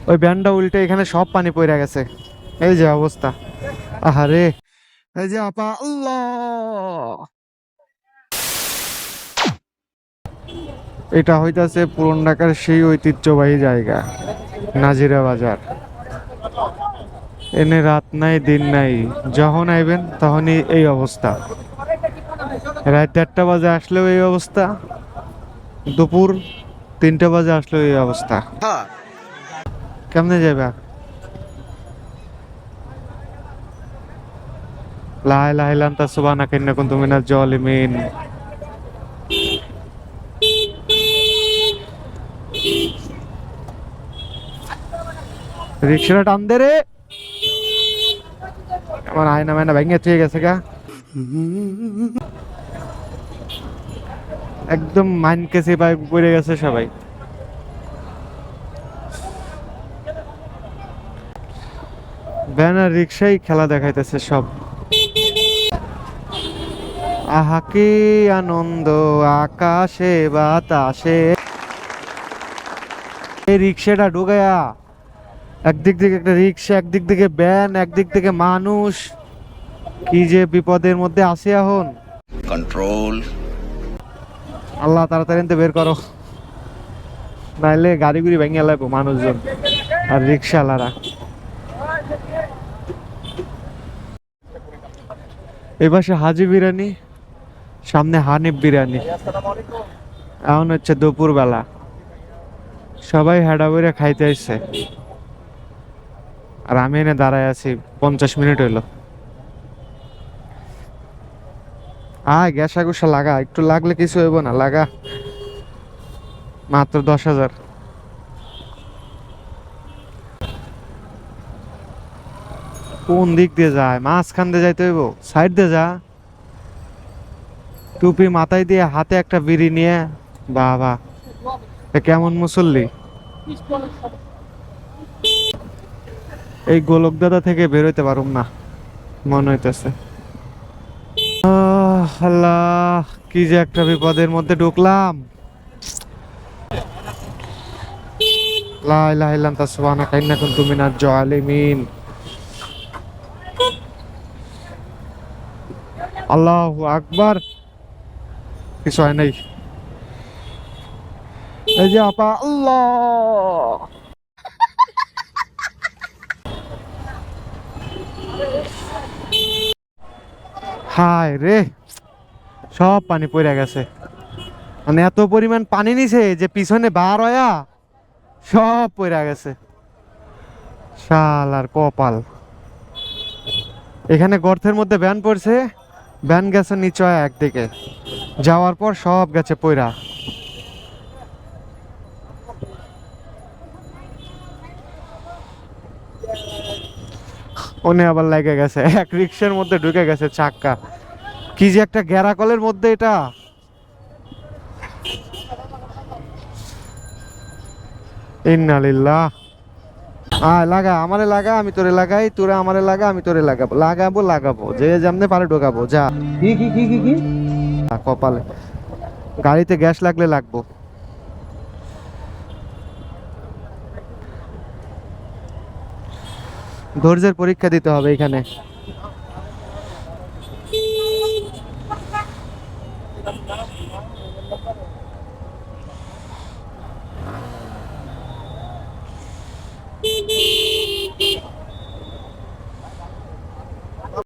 ওই ভ্যানটা উল্টে এখানে সব পানি পড়ে গেছে। এই যে অবস্থা, আহারে। এই যে আপা, আল্লাহ। এটা হইতাছে পুরান ঢাকার সেই ঐতিহ্যবাহী জায়গা, নাজিরা বাজার। এনে রাত নাই দিন নাই, যখন আইবেন তখনই এই অবস্থা। রাত 1:30 বাজে আসলেও এই অবস্থা, দুপুর 3টা বাজে আসলেও এই অবস্থা। কেমনে যাবে? লা ইলাহা ইল্লা আনতা সুবহানাকা ইন্নী কুনতু মিনাজ জালিমিন। রিকশাটা টান দে রে। আমার আয়না মায়না ভেঙে চুয়ে গেছে গা, একদম মাইন কেসে পাই পড়ে গেছে সবাই। ব্যানার রিক্সাই খেলা দেখাইতেছে সব। আহা কি আনন্দ আকাশে বাতাসে। এই রিক্সাটা ঢুকায়া, একদিক থেকে একটা রিক্সা, একদিক থেকে ভ্যান, একদিক থেকে মানুষ, কি যে বিপদের মধ্যে আছি এখন। কন্ট্রোল। আল্লাহ তাড়াতাড়ি এনতে বের করো, নাইলে গাড়ি গুড়ি ভেঙে লাগবো মানুষজন আর রিক্সাওয়ালারা। এই পাশে হাজি বিরিয়ানি, সামনে হানিফ বিরিয়ানি। এখন হচ্ছে দুপুর বেলা, সবাই হেডা বইরা খাইতে আসছে, আর আমি এনে দাঁড়ায় আছি 50 মিনিট হইলো। গ্যাসা গুসা লাগা, একটু লাগলে কিছু হইব না, লাগা মাত্র 10,000। কোন দিক দিয়ে যায়? মাঝখান দিয়ে যাইতে হইব, সাইড দিয়ে যা। টুপি মাথায় দিয়ে, হাতে একটা বিড়ি নিয়ে, বাবা কেমন মুসল্লি। এই গোলকদাদা থেকে বেরোইতে পারুম না মনে হইতেছে। আল্লাহ, কি যে একটা বিপদের মধ্যে ঢুকলাম। লা ইলাহা ইল্লা আনতা সুবহানাকা ইন্নী কুনতু মিনাজ জালিমিন। আল্লাহু আকবার। কিছু হয় নাই। এই যে আপা, আল্লাহ। হায় রে, সব পানি পড়ে গেছে। মানে এত পরিমাণ পানি নিছে যে পিছনে বার হয়া সব পড়ে গেছে। শালার কপাল। এখানে গর্তের মধ্যে ভ্যান পড়ছে, ভ্যান গেছে নিচে একদিকে, যাওয়ার পর সব গেছে পইরা। ওনে আবার লেগে গেছে, এক রিক্সার মধ্যে ঢুকে গেছে চাক্কা। কি যে একটা গ্যারাকলের মধ্যে এটা। ইন্নালিল্লাহ। লাগা, আমারে লাগা, আমি তোরে লাগাই, তোরে আমারে লাগা, আমি তোরে লাগাবো, লাগাবো লাগাবো, যে যেমনে পারে ঢোকাবো। যা কি কি কি কি কি কপালে। গাড়িতে গ্যাস লাগলে লাগবো। ধৈর্যের পরীক্ষা দিতে হবে এখানে।